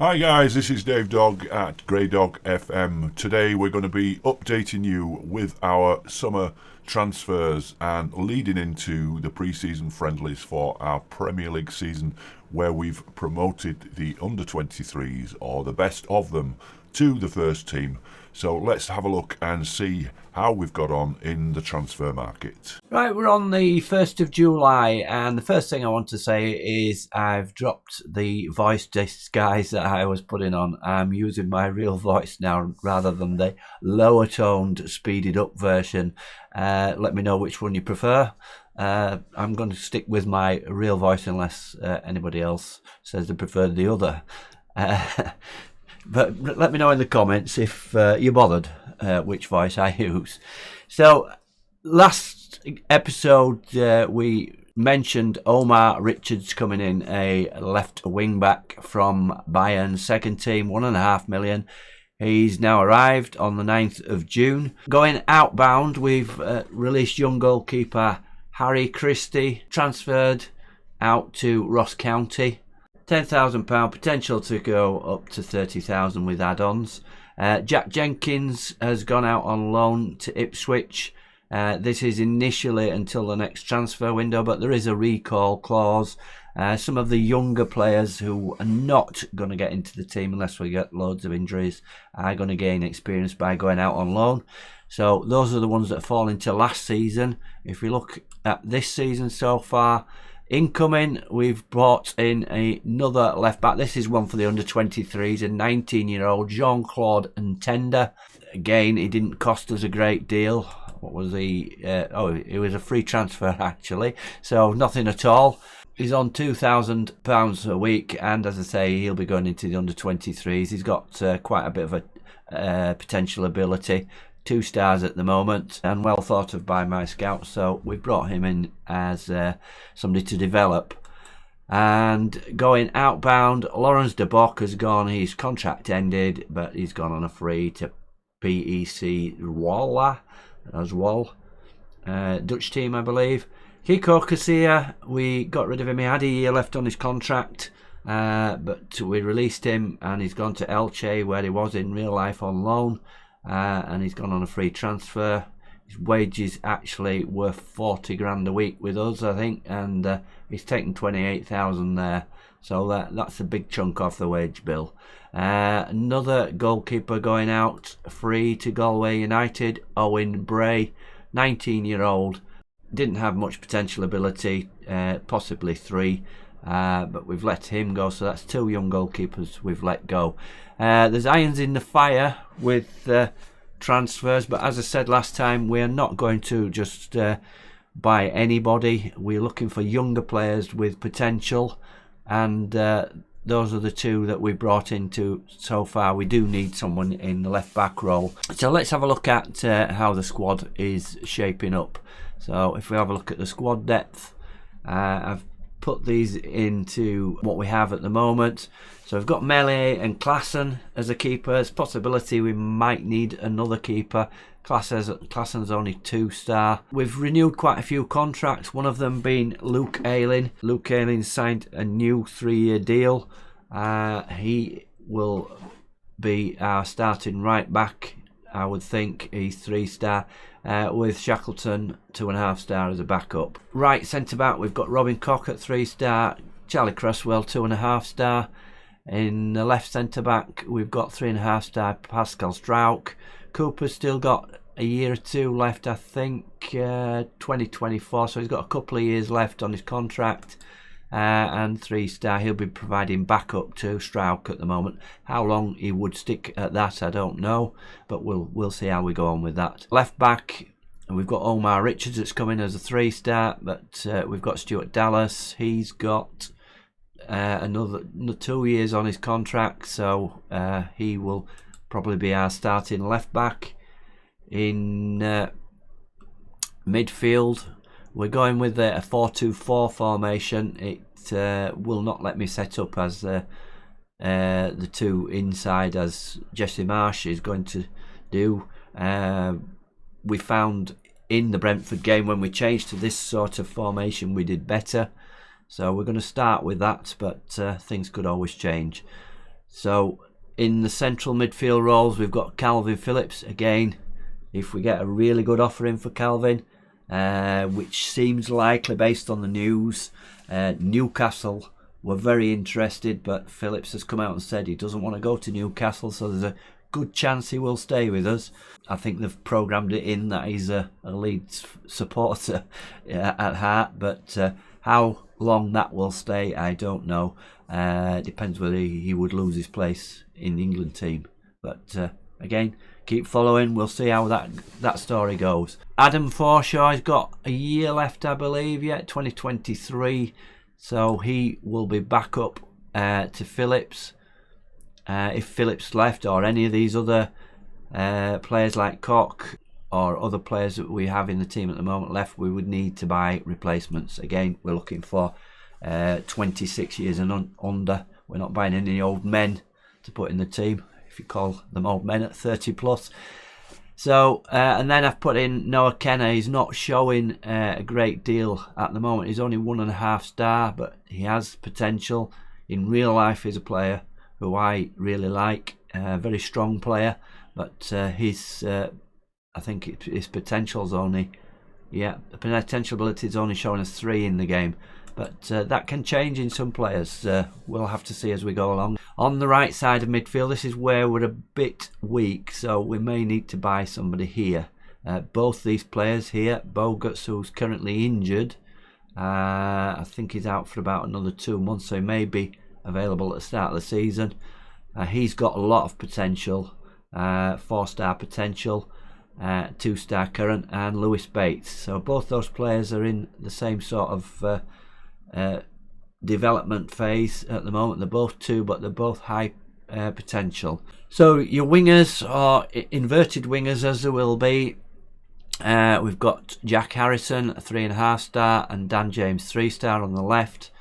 Hi guys, this is Dave Dog at Grey Dog FM. Today we're going to be updating you with our summer transfers and leading into the pre-season friendlies for our Premier League season, where we've promoted the under-23s, or the best of them, to the first team. So let's have a look and see how we've got on in the transfer market. Right, we're on the 1st of July, and the first thing I want to say is I've dropped the voice disguise that I was putting on. I'm using my real voice now rather than the lower toned, speeded up version. Let me know which one you prefer. I'm going to stick with my real voice unless anybody else says they prefer the other. But let me know in the comments if you're bothered which voice I use. So, last episode we mentioned Omar Richards coming in, a left wing back from Bayern, second team, $1.5 million. He's now arrived on the 9th of June. Going outbound, we've released young goalkeeper Harry Christie, transferred out to Ross County. £10,000, potential to go up to £30,000 with add-ons. Jack Jenkins has gone out on loan to Ipswich. This is initially until the next transfer window, but there is a recall clause. Some of the younger players who are not going to get into the team unless we get loads of injuries are going to gain experience by going out on loan. So those are the ones that fall into last season. If we look at this season so far, incoming, we've brought in another left back. This is one for the under-23s, a 19-year-old Jean-Claude Ntenda. Again, he didn't cost us a great deal. What was he? It was a free transfer actually, so nothing at all. He's on £2,000 a week, and as I say, he'll be going into the under-23s. He's got quite a bit of a potential ability. 2 stars at the moment, and well thought of by my scouts, so we've brought him in as somebody to develop. And going outbound, Lawrence de Bock has gone. His contract ended, but he's gone on a free to PEC Zwolle, Dutch team, I believe. Kiko Casilla, we got rid of him. He had a year left on his contract, but we released him, and he's gone to Elche, where he was in real life on loan. And he's gone on a free transfer. His wages actually worth 40 grand a week with us, I think, and he's taken 28,000 there, so that's a big chunk off the wage bill. Another goalkeeper going out free to Galway United, Owen Bray, 19-year-old, didn't have much potential ability, possibly 3. But we've let him go, so that's 2 young goalkeepers we've let go. There's irons in the fire with transfers, but as I said last time, we're not going to just buy anybody. We're looking for younger players with potential, and those are the 2 that we brought into so far. We do need someone in the left back role. So let's have a look at how the squad is shaping up. So if we have a look at the squad depth, I've put these into what we have at the moment. So we've got Melee and Klassen as a keeper. There's possibility we might need another keeper. Klassen's only 2-star. We've renewed quite a few contracts, one of them being Luke Ayling. Luke Ayling signed a new 3-year deal. He will be our starting right back, I would think. He's 3-star. With Shackleton 2.5-star as a backup. Right centre back, we've got Robin Koch at 3-star, Charlie Cresswell 2.5-star. In the left centre back, we've got 3.5-star Pascal Strauch. Cooper's still got a year or 2 left, I think, 2024, so he's got a couple of years left on his contract. And 3-star, he'll be providing backup to Strauch at the moment. How long he would stick at that, I don't know, but we'll see how we go on with that. Left back, we've got Omar Richards that's coming as a 3-star, but we've got Stuart Dallas. He's got another 2 years on his contract, so he will probably be our starting left back. In midfield, we're going with a 4-2-4 formation. It will not let me set up as the 2 inside as Jesse Marsh is going to do. We found in the Brentford game when we changed to this sort of formation we did better. So we're going to start with that, but things could always change. So in the central midfield roles, we've got Calvin Phillips. Again, if we get a really good offer in for Calvin, which seems likely based on the news, Newcastle were very interested, but Phillips has come out and said he doesn't want to go to Newcastle, so there's a good chance he will stay with us. I think they've programmed it in that he's a Leeds supporter at heart, but how long that will stay, I don't know. It depends whether he would lose his place in the England team. But again, keep following. We'll see how that story goes. Adam Forshaw's got a year left, I believe, 2023. So he will be back up to Phillips. If Phillips left, or any of these other players like Koch or other players that we have in the team at the moment left, we would need to buy replacements. Again, we're looking for 26 years and under. We're not buying any old men to put in the team, if you call them old men at 30 plus. So, and then I've put in Noah Kenner. He's not showing a great deal at the moment. He's only 1.5 star, but he has potential. In real life, he's a player who I really like. A very strong player, but I think his potential's only, the potential ability is only showing us 3 in the game. But that can change in some players. We'll have to see as we go along. On the right side of midfield, this is where we're a bit weak, so we may need to buy somebody here. Both these players here, Bogarts, who's currently injured, I think he's out for about another 2 months, so he may be available at the start of the season. He's got a lot of potential, 4-star potential, 2-star current, and Lewis Bates. So both those players are in the same sort of development phase at the moment. They're both 2, but they're both high potential. So your wingers, or inverted wingers as there will be, we've got Jack Harrison, a 3.5 star, and Dan James, 3-star on the left.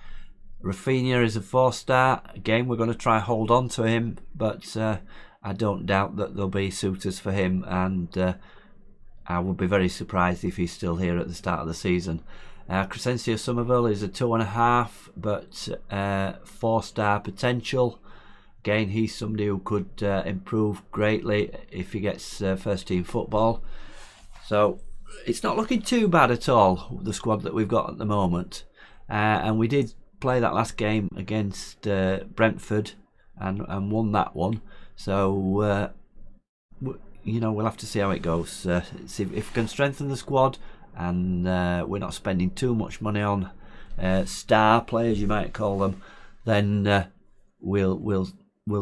Rafinha is a 4-star. Again, we're going to try hold on to him, but I don't doubt that there'll be suitors for him, and I would be very surprised if he's still here at the start of the season. Crescencio Somerville is a 2.5, but 4-star potential. Again, he's somebody who could improve greatly if he gets first team football. So it's not looking too bad at all, the squad that we've got at the moment. And we did play that last game against Brentford and won that one. So we'll have to see how it goes. See if we can strengthen the squad, and we're not spending too much money on star players, you might call them, then we'll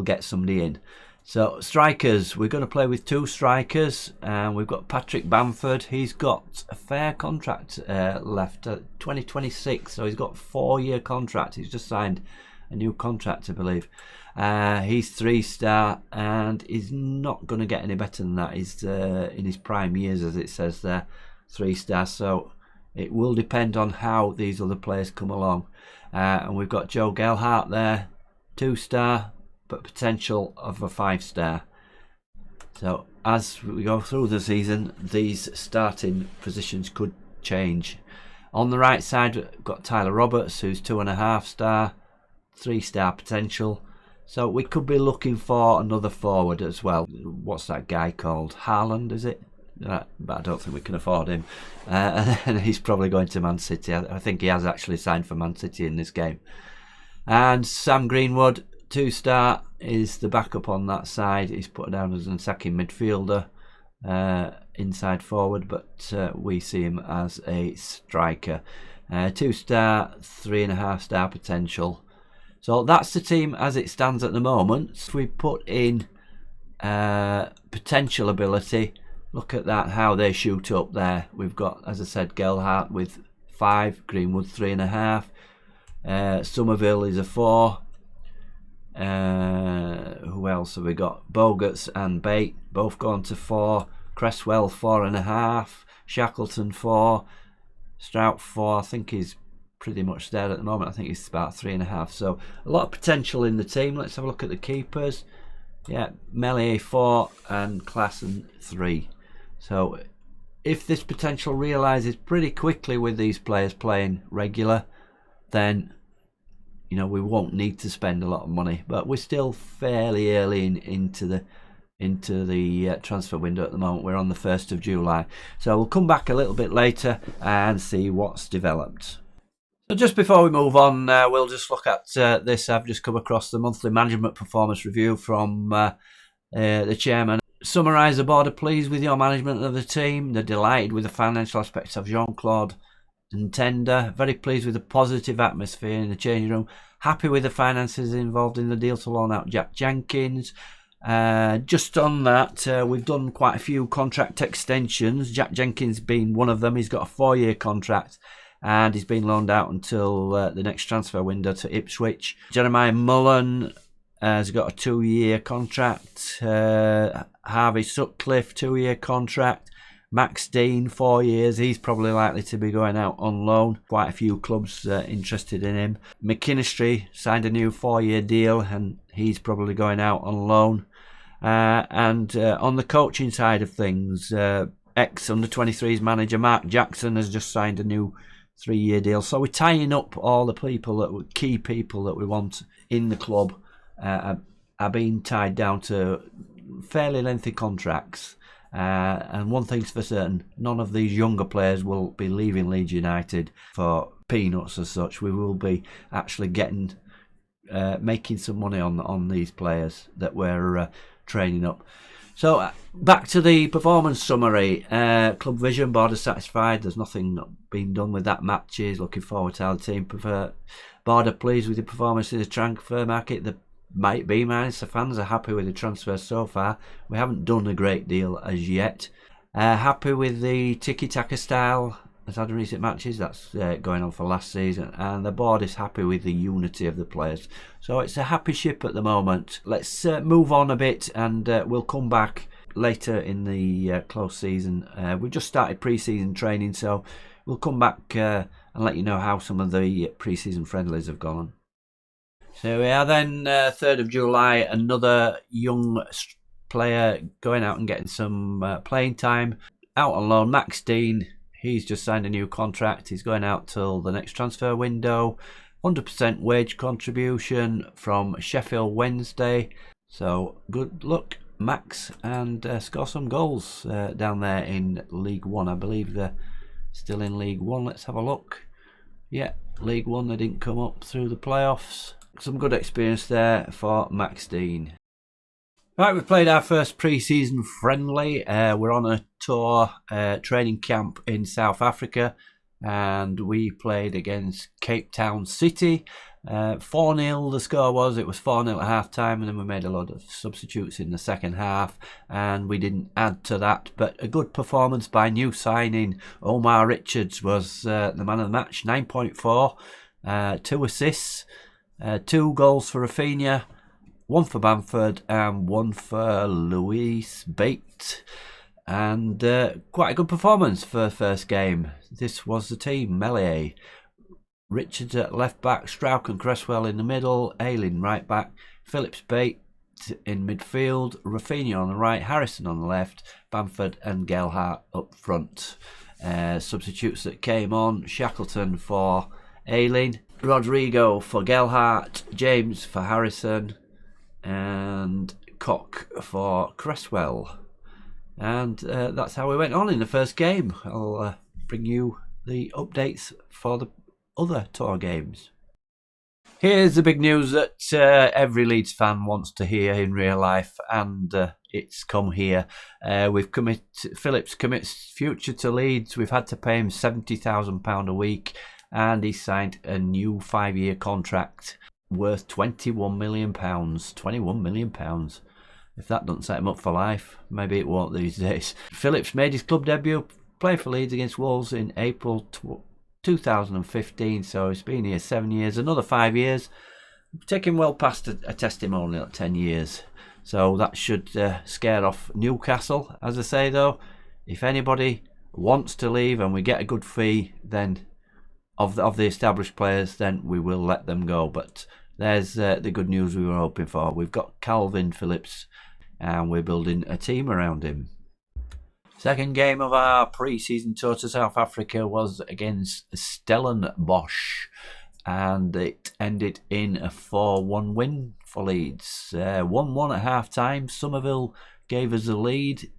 get somebody in. So strikers, we're going to play with 2 strikers, and we've got Patrick Bamford. He's got a fair contract left, 2026, so he's got a 4-year contract. He's just signed a new contract, I believe. He's 3-star, and he's not going to get any better than that. He's in his prime years, as it says there, 3-star. So it will depend on how these other players come along. And we've got Joe Gelhardt there, 2-star, but potential of a 5-star. So as we go through the season, these starting positions could change. On the right side, we've got Tyler Roberts, who's 2.5 star, 3-star potential. So we could be looking for another forward as well. What's that guy called? Haaland, is it? But I don't think we can afford him. And he's probably going to Man City. I think he has actually signed for Man City in this game. And Sam Greenwood, 2-star, is the backup on that side. He's put down as an attacking midfielder, inside forward, but we see him as a striker. 2-star, 3.5-star potential. So that's the team as it stands at the moment. If we put in potential ability, look at that, how they shoot up there. We've got, as I said, Gelhardt with 5, Greenwood 3.5, Somerville is a 4. Who else have we got? Bogarts and Bate both gone to 4. Cresswell 4.5. Shackleton 4. Strout 4. I think he's pretty much there at the moment. I think he's about 3.5. So a lot of potential in the team. Let's have a look at the keepers. Yeah, Melier 4 and Klassen 3. So if this potential realises pretty quickly with these players playing regular, then you know, we won't need to spend a lot of money, but we're still fairly early into the transfer window at the moment. We're on the 1st of July, so we'll come back a little bit later and see what's developed. So just before we move on, we'll just look at this. I've just come across the monthly management performance review from the chairman. Summarise: the board are pleased with your management of the team. They're delighted with the financial aspects of Jean-Claude and Tender. Very pleased with the positive atmosphere in the changing room. Happy with the finances involved in the deal to loan out Jack Jenkins. Just on that, we've done quite a few contract extensions. Jack Jenkins being one of them. He's got a 4-year contract, and he's been loaned out until the next transfer window to Ipswich. Jeremiah Mullen has got a 2-year contract. Harvey Sutcliffe, 2-year contract. Max Dean, 4 years. He's probably likely to be going out on loan. Quite a few clubs interested in him. McKinstry signed a new 4-year deal, and he's probably going out on loan. And on the coaching side of things, ex-under-23's manager Mark Jackson has just signed a new 3-year deal. So we're tying up all the key people that we want in the club are being tied down to fairly lengthy contracts. And one thing's for certain, none of these younger players will be leaving Leeds United for peanuts as such. We will be actually making some money on these players that we're training up. So back to the performance summary. Club vision, board is satisfied. There's nothing being done with that matches. Looking forward to how the team prefer. Board are pleased with the performance in the transfer market. The might be minus. The fans are happy with the transfers so far. We haven't done a great deal as yet. Happy with the tiki-taka style that's had in recent matches. That's going on for last season. And the board is happy with the unity of the players. So it's a happy ship at the moment. Let's move on a bit, and we'll come back later in the close season. We've just started pre-season training, so we'll come back and let you know how some of the pre-season friendlies have gone. So we are then 3rd of July, another young player going out and getting some playing time. Out on loan, Max Dean. He's just signed a new contract. He's going out till the next transfer window. 100% wage contribution from Sheffield Wednesday. So good luck, Max, and score some goals down there in League One. I believe they're still in League One. Let's have a look. Yeah, League One. They didn't come up through the playoffs. Some good experience there for Max Dean. Right, we've played our first pre-season friendly. We're on a tour training camp in South Africa, and we played against Cape Town City. 4-0 the score was. It was 4-0 at half time, and then we made a lot of substitutes in the second half, and we didn't add to that. But a good performance by new signing Omar Richards was the man of the match. 9.4, 2 assists, 2 goals for Rafinha, 1 for Bamford and 1 for Louis Bate. And quite a good performance for the first game. This was the team: Melier, Richards at left back, Strauch and Cresswell in the middle, Ayling right back, Phillips, Bate in midfield, Rafinha on the right, Harrison on the left, Bamford and Gelhardt up front. Substitutes that came on: Shackleton for Ayling, Rodrigo for Gelhardt, James for Harrison, and Koch for Cresswell. And that's how we went on in the first game. I'll bring you the updates for the other tour games. Here's the big news that every Leeds fan wants to hear in real life, and it's come here. Phillips commits future to Leeds. We've had to pay him £70,000 a week, and he signed a new 5-year contract worth £21 million. £21 million. If that doesn't set him up for life, maybe it won't these days. Phillips made his club debut, played for Leeds against Wolves in April 2015, so he's been here 7 years, another 5 years. Taking well past a testimonial at 10 years. So that should scare off Newcastle. As I say though, if anybody wants to leave and we get a good fee, then of the established players, then we will let them go. But there's the good news we were hoping for. We've got Calvin Phillips, and we're building a team around him. Second game of our pre-season tour to South Africa was against Stellenbosch, and it ended in a 4-1 win for Leeds. 1-1 at half-time. Somerville gave us the lead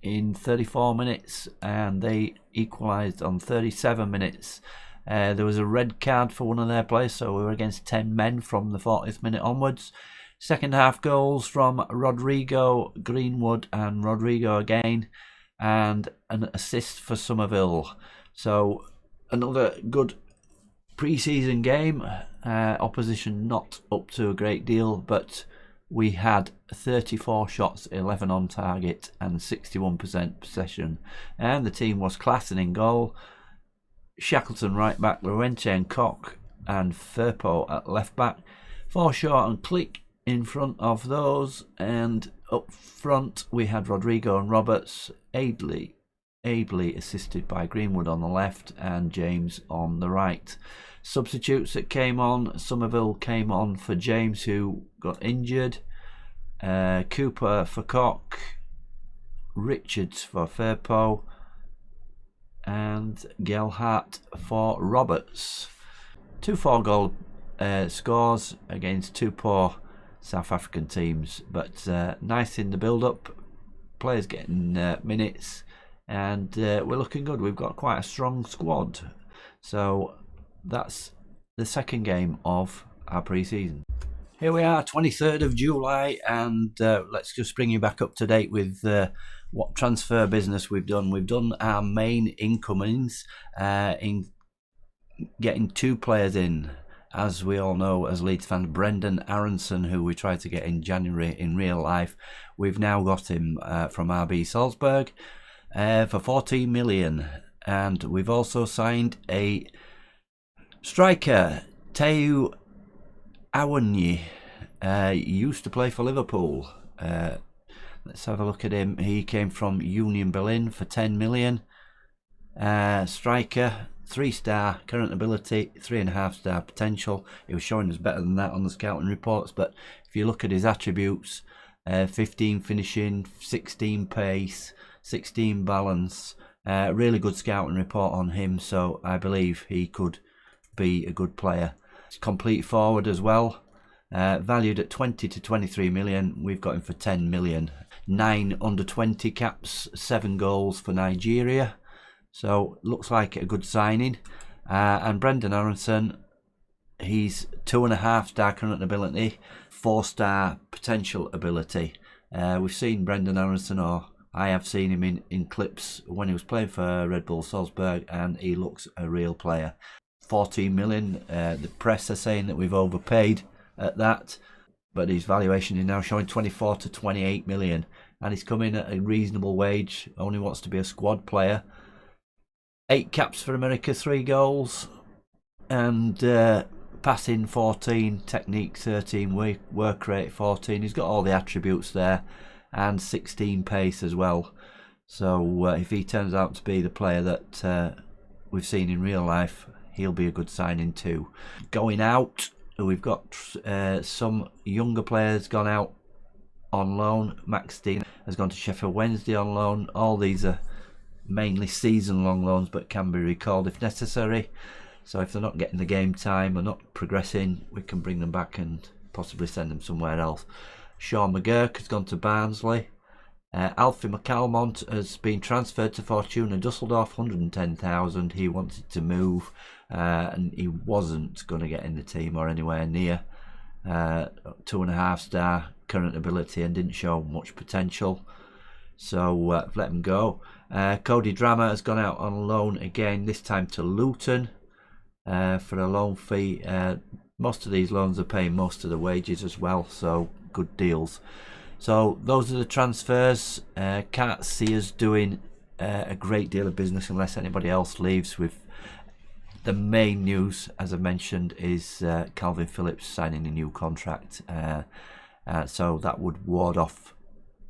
in 34 minutes, and they equalised on 37 minutes. There was a red card for one of their players, so we were against 10 men from the 40th minute onwards. Second half goals from Rodrigo, Greenwood and Rodrigo again, and an assist for Somerville. So another good pre-season game. Opposition not up to a great deal, but we had 34 shots, 11 on target and 61% possession. And the team was classing in goal. Shackleton right back, Lorente and Koch and Firpo at left back. Forshaw and Click in front of those, and up front we had Rodrigo and Roberts, ably assisted by Greenwood on the left and James on the right. Substitutes that came on: Somerville came on for James, who got injured, Cooper for Koch, Richards for Firpo, and Gelhardt for Roberts. 2 4-goal scores against 2 poor South African teams, but nice in the build-up. Players getting minutes, and we're looking good. We've got quite a strong squad. So that's the second game of our pre-season. Here we are, 23rd of July, and let's just bring you back up to date with what transfer business we've done. We've done our main incomings in getting 2 players in. As we all know, as Leeds fans, Brendan Aronson, who we tried to get in January in real life, we've now got him from RB Salzburg for 14 million. And we've also signed a striker, Teu Awanyi. Used to play for Liverpool. Let's have a look at him. He came from Union Berlin for 10 million. Striker, 3-star, current ability, 3.5-star potential. He was showing us better than that on the scouting reports, but if you look at his attributes, 15 finishing, 16 pace, 16 balance, really good scouting report on him, so I believe he could be a good player. He's complete forward as well, valued at 20 to 23 million. We've got him for 10 million. 9 under 20 caps, 7 goals for Nigeria. So looks like a good signing. And Brendan Aronson, he's 2.5-star current ability, 4-star potential ability. We've seen Brendan Aronson, or I have seen him in clips when he was playing for Red Bull Salzburg, and he looks a real player. 14 million. The press are saying that we've overpaid at that, but his valuation is now showing 24 to 28 million, and he's come in at a reasonable wage. Only wants to be a squad player. 8 caps for America, 3 goals, and passing 14, technique 13, work rate 14. He's got all the attributes there, and 16 pace as well. So if he turns out to be the player that we've seen in real life, he'll be a good signing too. Going out, we've got some younger players gone out on loan. Max Dean has gone to Sheffield Wednesday on loan. All these are mainly season-long loans, but can be recalled if necessary. So if they're not getting the game time or not progressing, we can bring them back and possibly send them somewhere else. Sean McGurk has gone to Barnsley. Alfie McCalmont has been transferred to Fortuna Dusseldorf, 110,000. He wanted to move, and he wasn't going to get in the team or anywhere near. 2.5-star current ability and didn't show much potential, so let him go. Cody Drama has gone out on loan again, this time to Luton for a loan fee. Most of these loans are paying most of the wages as well, so good deals. So those are the transfers. Can't see us doing a great deal of business unless anybody else leaves. With the main news, as I mentioned, is Calvin Phillips signing a new contract. So that would ward off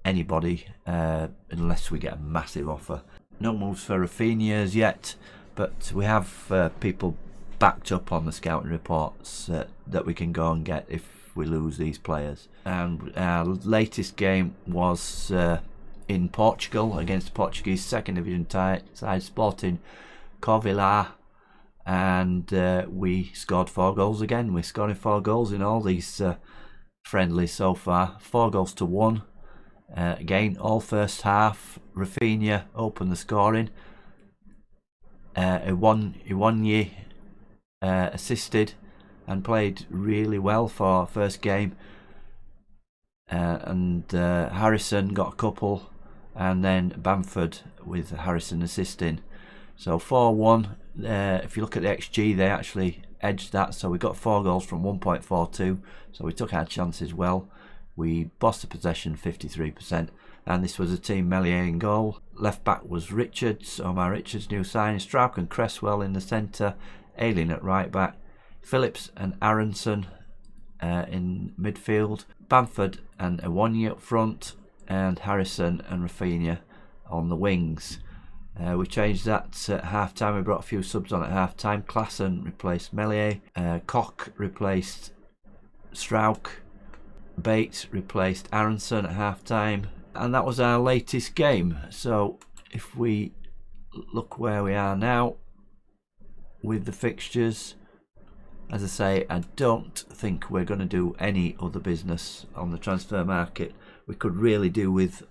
anybody unless we get a massive offer. No moves for Rafinha as yet, but we have people backed up on the scouting reports that we can go and get if we lose these players. And our latest game was in Portugal against the Portuguese second division side Sporting Covilhã. and we scored 4 goals again. We're scoring 4 goals in all these friendlies so far. 4 goals to 1. Again, all first half. Rafinha opened the scoring. Iwanye assisted and played really well for first game. And Harrison got a couple, and then Bamford with Harrison assisting. So 4-1. If you look at the XG, they actually edged that. So we got 4 goals from 1.42. So we took our chances well. We bossed the possession 53%. And this was a team Meslier in goal. Left back was Richards, Omar Richards, new signing. Strauch and Cresswell in the centre. Ayling at right back. Phillips and Aronson in midfield. Bamford and Iwanye up front. And Harrison and Rafinha on the wings. We changed that at half time. We brought a few subs on at half time. Klassen replaced Meslier. Koch replaced Strauch. Bates replaced Aronson at half time. And that was our latest game. So if we look where we are now with the fixtures, as I say, I don't think we're going to do any other business on the transfer market. We could really do with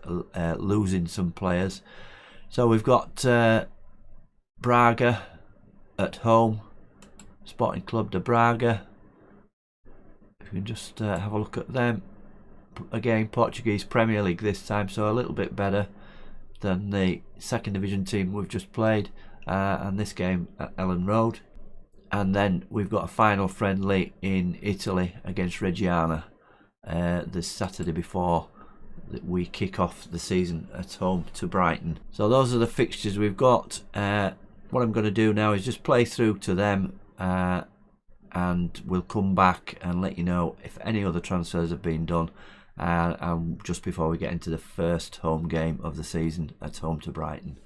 losing some players. So we've got Braga at home, Sporting Club de Braga. If we can just have a look at them. Again, Portuguese Premier League this time, so a little bit better than the second division team we've just played. And this game at Ellen Road. And then we've got a final friendly in Italy against Reggiana this Saturday before we kick off the season at home to Brighton. So those are the fixtures we've got. What I'm going to do now is just play through to them, and we'll come back and let you know if any other transfers have been done, and just before we get into the first home game of the season at home to Brighton.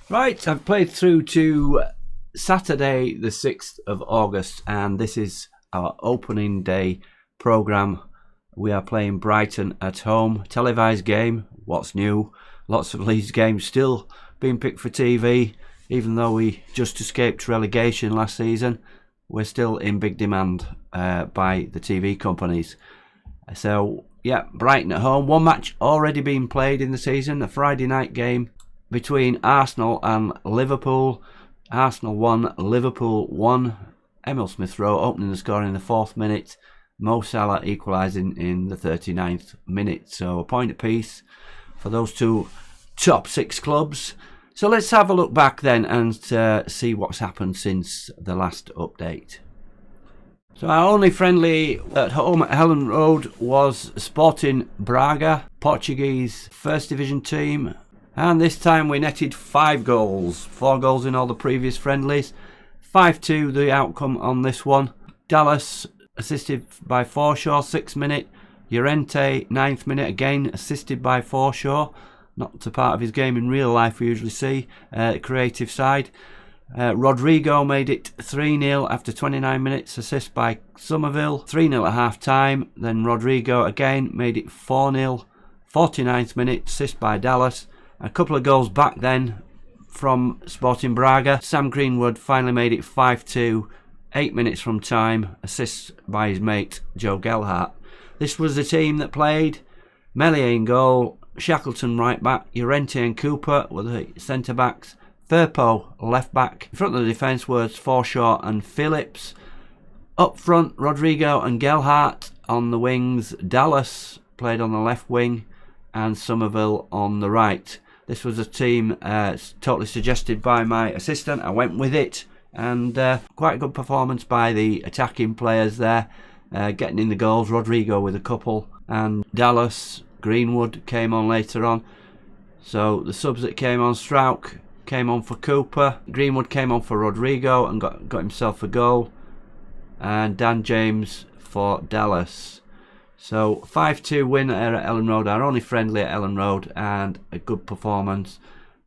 Right, I've played through to Saturday the 6th of August, and this is our opening day programme. We are playing Brighton at home. Televised game. What's new? Lots of Leeds games still being picked for TV. Even though we just escaped relegation last season, we're still in big demand by the TV companies. So, yeah, Brighton at home. One match already been played in the season. A Friday night game between Arsenal and Liverpool. Arsenal 1, Liverpool 1. Emil Smith-Rowe opening the score in the 4th minute. Mo Salah equalising in the 39th minute. So a point apiece for those two top 6 clubs. So let's have a look back then and see what's happened since the last update. So our only friendly at home at Ellen Road was Sporting Braga, Portuguese first division team. And this time we netted 5 goals. 4 goals in all the previous friendlies. 5-2 the outcome on this one. Dallas assisted by Forshaw, 6th minute. Llorente, 9th minute, again assisted by Forshaw. Not a part of his game in real life we usually see. Creative side. Rodrigo made it 3-0 after 29 minutes, assist by Somerville. 3-0 at half time. Then Rodrigo again made it 4-0. 49th minute, assist by Dallas. A couple of goals back then from Sporting Braga. Sam Greenwood finally made it 5-2. 8 minutes from time, assists by his mate Joe Gelhardt. This was the team that played Meslier in goal, Shackleton right back, Llorente and Cooper were the centre backs, Firpo left back. In front of the defence was Forshaw and Phillips. Up front, Rodrigo and Gelhardt on the wings. Dallas played on the left wing and Somerville on the right. This was a team totally suggested by my assistant. I went with it. And quite a good performance by the attacking players there, getting in the goals. Rodrigo with a couple, and Dallas, Greenwood came on later on. So the subs that came on, Strauch came on for Cooper, Greenwood came on for Rodrigo and got himself a goal, and Dan James for Dallas. So 5-2 win at Ellen Road, our only friendly at Ellen Road, and a good performance.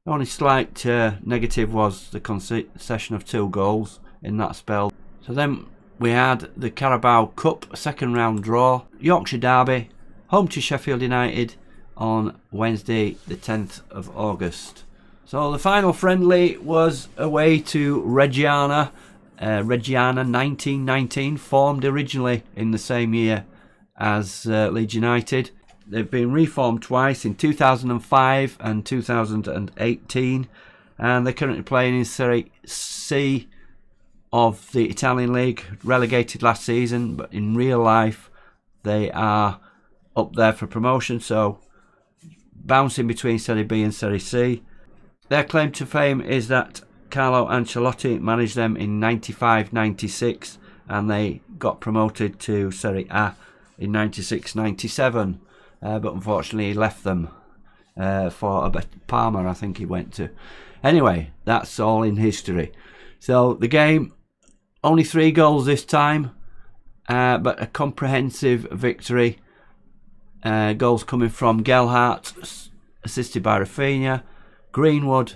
The only slight negative was the concession of 2 goals in that spell. So then we had the Carabao Cup second round draw. Yorkshire Derby, home to Sheffield United on Wednesday the 10th of August. So the final friendly was away to Reggiana. Reggiana 1919, formed originally in the same year as Leeds United. They've been reformed twice, in 2005 and 2018, and they're currently playing in Serie C of the Italian League, relegated last season, but in real life they are up there for promotion, so bouncing between Serie B and Serie C. Their claim to fame is that Carlo Ancelotti managed them in 95-96, and they got promoted to Serie A in 96-97, but unfortunately he left them for Parma, I think he went to. Anyway, that's all in history. So the game, only 3 goals this time, but a comprehensive victory. Goals coming from Gelhardt, assisted by Rafinha, Greenwood,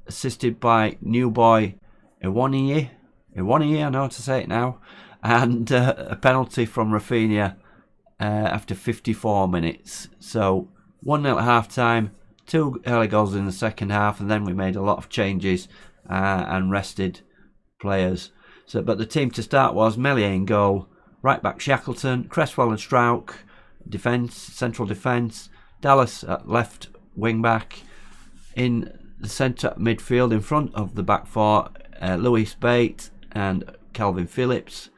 assisted by new boy Iwaniyi, I know how to say it now, and a penalty from Rafinha after 54 minutes. So 1-0 at half time, 2 early goals in the second half, and then we made a lot of changes and rested players. But the team to start was Meslier in goal, right back Shackleton, Cresswell and Strauch, central defence, Dallas at left wing back, in the centre midfield in front of the back four, Louis Bate and Calvin Phillips.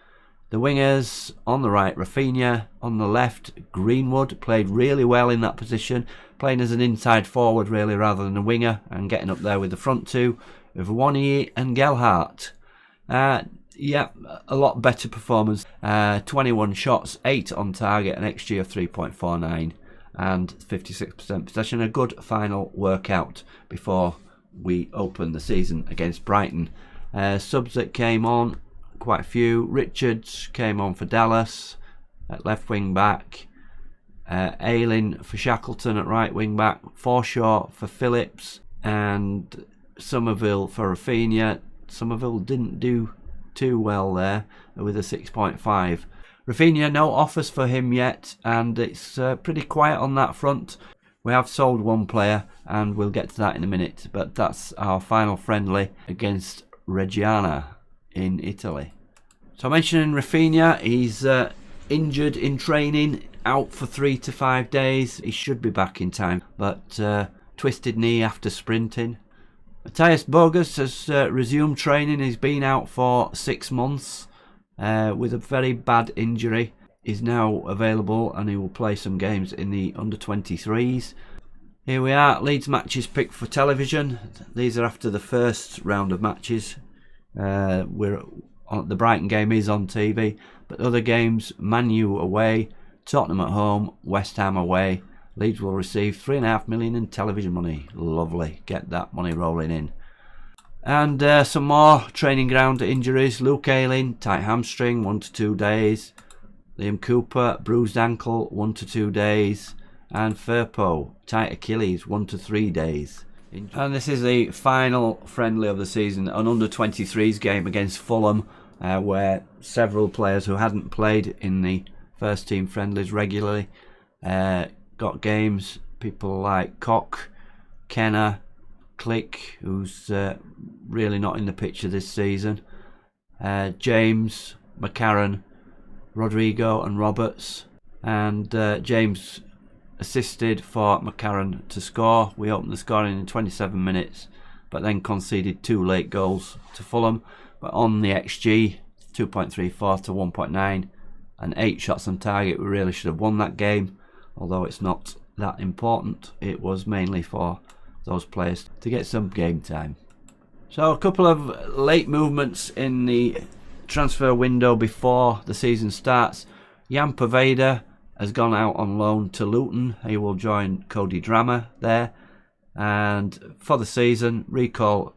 The wingers on the right, Rafinha, on the left, Greenwood played really well in that position, playing as an inside forward really rather than a winger, and getting up there with the front two of Iwaniyi and Gelhardt. Yeah, a lot better performance. 21 shots, 8 on target, an XG of 3.49 and 56% possession. A good final workout before we open the season against Brighton. Subs that came on, quite a few. Richards came on for Dallas at left wing back. Ayling for Shackleton at right wing back. Forshaw for Phillips, and Somerville for Rafinha. Somerville didn't do too well there with a 6.5. Rafinha, no offers for him yet, and it's pretty quiet on that front. We have sold one player, and we'll get to that in a minute, but that's our final friendly against Reggiana in Italy. So mentioning Rafinha, he's injured in training, out for 3 to 5 days. He should be back in time, but twisted knee after sprinting. Matthias Bogus has resumed training. He's been out for 6 months with a very bad injury. He's now available and he will play some games in the under-23s. Here we are, Leeds matches picked for television. These are after the first round of matches. The Brighton game is on TV, but other games: Man U away, Tottenham at home, West Ham away. Leeds will receive £3.5 million in television money. Lovely, get that money rolling in. And some more training ground injuries. Luke Ayling, tight hamstring, 1 to 2 days. Liam Cooper, bruised ankle, 1 to 2 days. And Firpo, tight Achilles, 1 to 3 days. And this is the final friendly of the season, an under-23s game against Fulham, where several players who hadn't played in the first team friendlies regularly got games. People like Koch, Kenner, Click, who's really not in the picture this season, James, McCarran, Rodrigo and Roberts. And James assisted for McCarran to score. We opened the scoring in 27 minutes, but then conceded 2 late goals to Fulham. But on the XG, 2.34 to 1.9 and 8 shots on target, we really should have won that game. Although it's not that important, it was mainly for those players to get some game time. So a couple of late movements in the transfer window before the season starts. Jan Poveda has gone out on loan to Luton. He will join Cody Drammer there. And for the season, recall,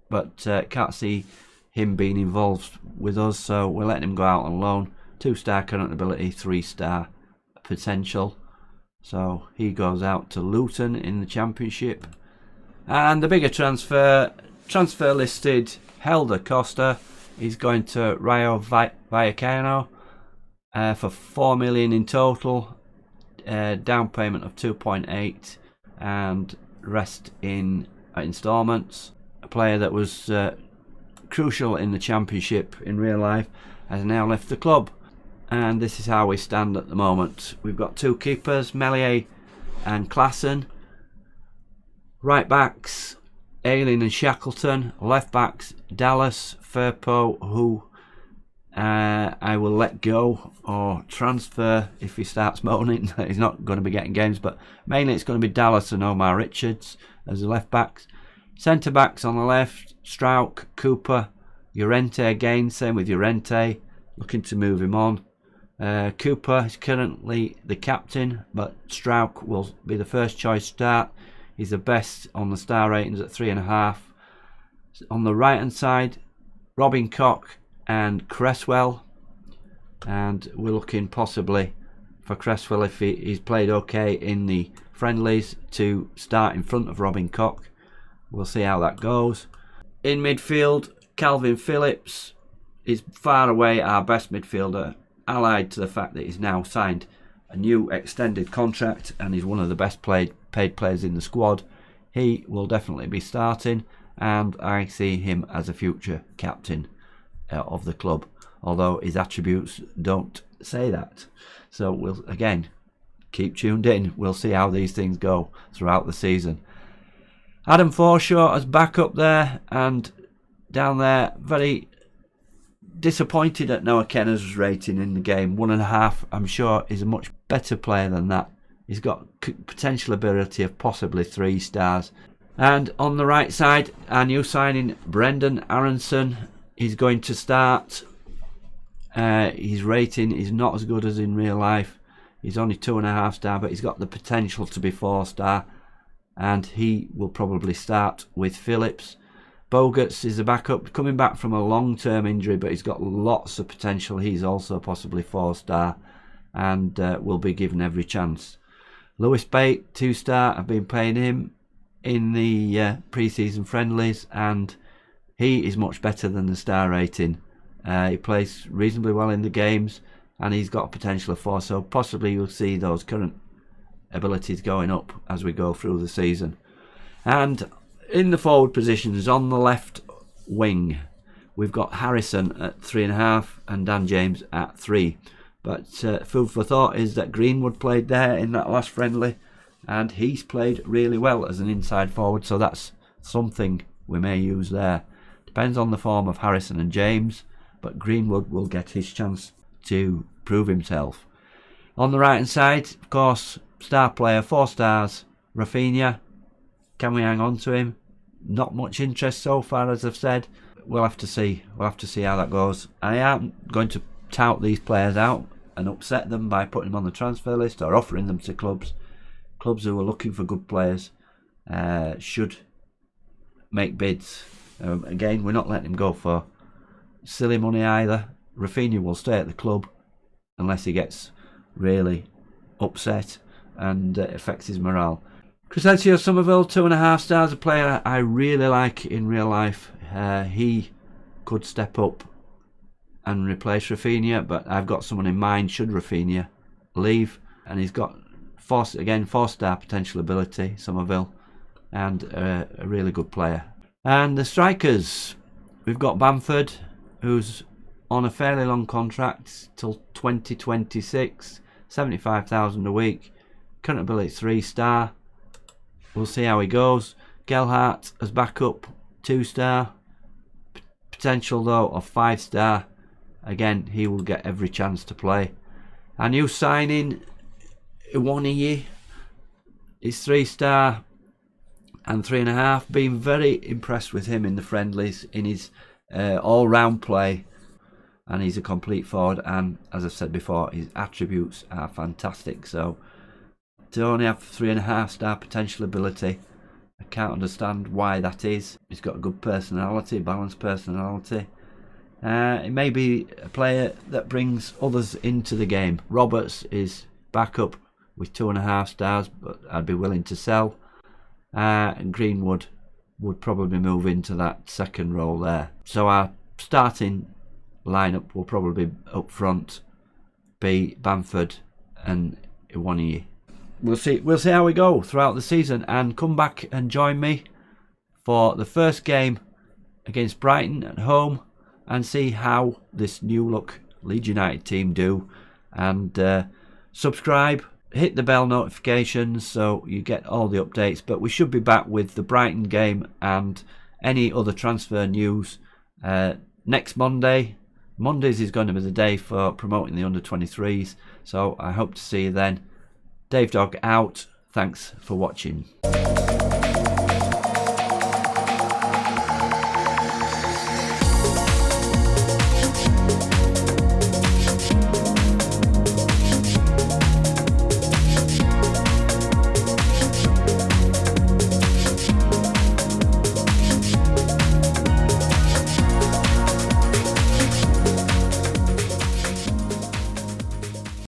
but can't see him being involved with us, so we're letting him go out on loan. 2-star current ability, 3-star potential. So he goes out to Luton in the Championship. And the bigger transfer listed, Helder Costa. He's going to Rayo Vallecano for $4 million in total. Down payment of 2.8 and rest in instalments. A player that was crucial in the Championship in real life, has now left the club. And this is how we stand at the moment. We've got two keepers, Melier and Klassen. Right backs, Ayling and Shackleton. Left backs, Dallas, Firpo, who I will let go or transfer if he starts moaning. He's not going to be getting games, but mainly it's going to be Dallas and Omar Richards as the left backs. Centre backs on the left, Strauch, Cooper, Llorente again, same with Llorente, looking to move him on. Cooper is currently the captain, but Strauch will be the first choice start. He's the best on the star ratings at 3.5. On the right hand side, Robin Koch and Cresswell, and we're looking possibly for Cresswell, if he's played okay in the friendlies, to start in front of Robin Koch. We'll see how that goes. In midfield, Calvin Phillips is far away our best midfielder, allied to the fact that he's now signed a new extended contract and he's one of the best paid players in the squad. He will definitely be starting, and I see him as a future captain of the club, although his attributes don't say that. So we'll again keep tuned in. We'll see how these things go throughout the season. Adam Forshaw as backup there, and down there, very disappointed at Noah Kenner's rating in the game. 1.5. I'm sure he's a much better player than that. He's got potential ability of possibly 3 stars. And on the right side, our new signing, Brendan Aronson, is going to start. His rating is not as good as in real life. He's only 2.5 star, but he's got the potential to be 4 star. And he will probably start with Phillips. Bogarts is a backup, coming back from a long-term injury, but he's got lots of potential. He's also possibly 4 star and will be given every chance. Lewis Bate, 2 star. I've been playing him in the pre-season friendlies, and he is much better than the star rating. He plays reasonably well in the games, and he's got a potential of 4, so possibly you'll see those current abilities going up as we go through the season. And in the forward positions, on the left wing, we've got Harrison at 3.5 and Dan James at 3. But food for thought is that Greenwood played there in that last friendly, and he's played really well as an inside forward, so that's something we may use there. Depends on the form of Harrison and James, but Greenwood will get his chance to prove himself. On the right hand side, of course, star player, 4 stars, Rafinha. Can we hang on to him? Not much interest so far, as I've said. We'll have to see. We'll have to see how that goes. I am going to tout these players out and upset them by putting them on the transfer list or offering them to clubs. Clubs who are looking for good players should make bids. Again, we're not letting him go for silly money either. Rafinha will stay at the club unless he gets really upset and it affects his morale. Crescencio Somerville, 2.5 stars, a player I really like in real life. He could step up and replace Rafinha, but I've got someone in mind should Rafinha leave, and he's got 4 star potential ability, Somerville, and a really good player. And the strikers, we've got Bamford, who's on a fairly long contract till 2026, 75,000 a week, current ability 3 star. We'll see how he goes. Gelhardt as backup, 2 star. Potential though of 5 star. Again, he will get every chance to play. Our new signing, Iwaniyi, is 3 star and 3.5. Been very impressed with him in the friendlies, in his all-round play, and he's a complete forward. And as I've said before, his attributes are fantastic. So to only have 3.5 star potential ability, I can't understand why that is. He's got a good personality, balanced personality. It may be a player that brings others into the game. Roberts is backup with 2.5 stars, but I'd be willing to sell. And Greenwood would probably move into that second role there. So our starting lineup will probably be up front be Bamford and Iwaniyi. We'll see how we go throughout the season, and come back and join me for the first game against Brighton at home and see how this new look Leeds United team do. And subscribe, hit the bell notifications so you get all the updates. But we should be back with the Brighton game and any other transfer news next Monday. Mondays is going to be the day for promoting the under-23s, so I hope to see you then. Dave Dog out. Thanks for watching.